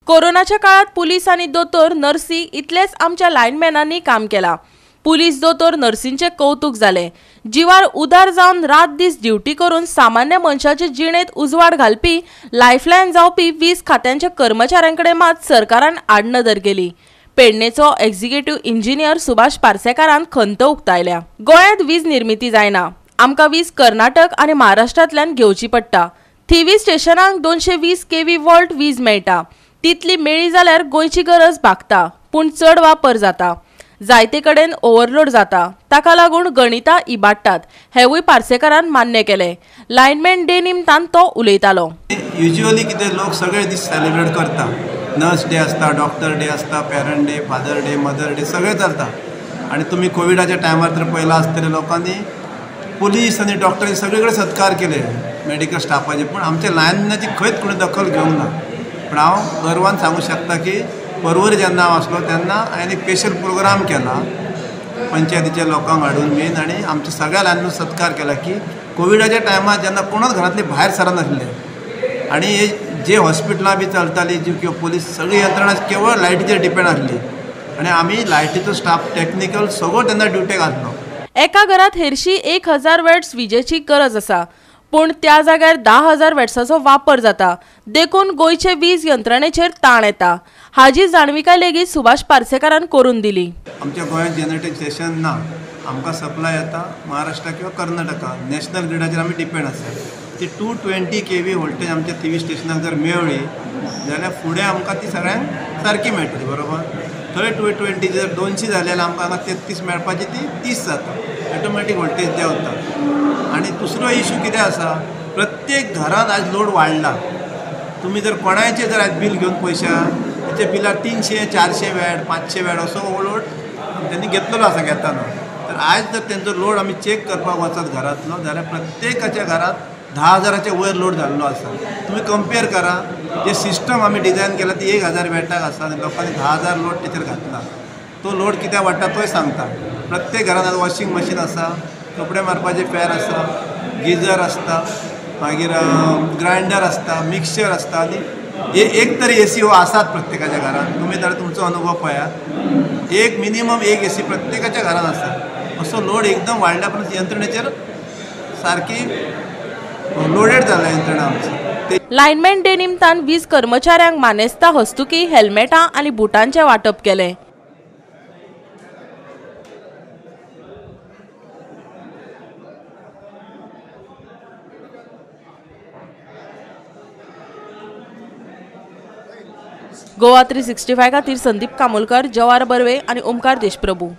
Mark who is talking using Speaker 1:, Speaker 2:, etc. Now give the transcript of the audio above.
Speaker 1: कोरोनाच्या काळात पोलीस आणि दोतोर नर्सी इतलेच आमच्या लाईनमॅनांनी काम केला। पुलिस दोतोर नर्सींचे कौतुक झाले। जीवार उदार जावन रात दीस ड्युटी करून सामान्य मनशाचे जिणेत उजवाड घालपी लायफलायन जावपी 20 खात्यांच्या कर्मचाऱ्यांकडे मात सरकारान आडनदर केली। पेडणेचो एक्झिक्युटिव्ह इंजिनियर सुभाष पार्सेकारान खंत उक्तायल्या। गोंयांत वीज निर्मिती जायना, आमकां वीज कर्नाटक आणि महाराष्ट्रांतल्यान घेवची पडटा। थिवी स्टेशनांक 220 केव्ही वोल्ट वीज मेळटा। तितली मेळी जाल्यार गोंयची गरज भागता, पूण चड वापर जाता। जायते कडेन ओव्हरलोड जाता, ताका लागून गणितां इबाडटात, हेवूय पार्सेकारान मान्य केले। लायनमॅन डे निमतान तो उलयतालो।
Speaker 2: युजुअली कितें लोक सगळे दीस सेलिब्रेट करता, नर्स डे आसता, डॉक्टर डे आसता, parent day, father day, mother day सगळे चलता। आणि तुम्ही कोविडाच्या टायमार तर पयला आसतले लोकांनी पुलीस आणि डॉक्टरांनी सगळीकडे सत्कार केले मेडिकल स्टाफाचे, पण आमच्या लायनमॅनाची खंयच कोणी दखल घेवंक ना। पण हांव गर्वान सांगू शकता की परवरी जेन्ना हांव आसलो तेन्ना हांवें एक स्पेशल प्रोग्राम केला पंचायतीच्या लोकांक हाडून बीन, आनी आमच्या सगळ्या लायनमॅन सत्कार केला की कोविडाच्या टायमार जेन्ना कोणूच घरांतले भायर सरनासले आणि हे जे हॉस्पिटलां बी चलताली जी किंवा पुलीस सगळी यंत्रणा केवळ लायटीचेर डिपेंड आसली आणि आमी लायटीचो स्टाफ टेक्निकल सगळो तेन्ना ड्युटेक आसलो।
Speaker 1: एका घरात हेरशी 1000 वॅट्स विजेची गरज आसा, पण त्या जाग्यार 10,000 वॅट्साचो वापर जाता, देखून गोंयचे वीज यंत्रणेचेर ताण येता। हाजी जाणविकाय लेगीत सुभाष पार्सेकारान करून दिली।
Speaker 2: आमच्या गोंयांत जनरेटिंग स्टेशन ना, आमकां सप्लाय येता महाराष्ट्रा किंवा कर्नाटका, नॅशनल ग्रिडाचेर आमी डिपेंड आसा। ती 220 केव्ही वोल्टेज आमच्या थिवी स्टेशनाक जर मेळ्ळी जाल्यार फुडें आमकां ती सगळ्यांक सारकी मेळटली, बरोबर। थंय 220 जर 200 जाल्यार आमकां 33 मेळपाची ती 30 जाता, ऑटोमॅटीक वोल्टेज देंवता। आणि दुसरो इशू कितें आसा, प्रत्येक घरात आज लोड वाडला। तुम्ही जर कोणाचे जर आज बिल घेवन पयशा त्याच्या बिलार 300, 400 वॅट, 500 वॅट असो लोड त्यांनी घेतलेलो आसा घेताना। तर आज जर त्यांचो लोड आमी चेक करपाक वचत घरांतलो जाल्यार प्रत्येकाच्या घरात 10,000च्या वयर लोड जाल्लो आसा। तुम्ही कंपेर करा, जे सिस्टम आमी डिझायन केला ती 1000 वॅटाक आसा आनी लोकांनी 10,000 लोड तेचेर घातला। तो लोड कित्याक वाडटा तोय सांगता। प्रत्येक घरात आज वॉशिंग मशीन आसा, कपडे मारपाचे फॅर आसा, गिजर आसता, मागीर ग्राइंडर आसता, मिक्सचर आसता आनी एक तरी एसी हो आसात प्रत्येकाच्या घरात। तुम्ही तर तुमचो अनुभव पळयात, एक मिनिमम एक एसी प्रत्येकाच्या घरात आसा। असो लोड एकदम वाडल्या पण यंत्रणेचेर सारकी लोडेड जाला यंत्रणा आमची।
Speaker 1: लायनमॅन डे निमतान वीज कर्मचाऱ्यांक मानेस्ता, हस्तुकी, हेल्मेटां आनी बुटांचे वाटप केले। गोवा 365 खातीर संदीप कामोलकर, जवाहर बर्वे आणि ओमकार देशप्रभू।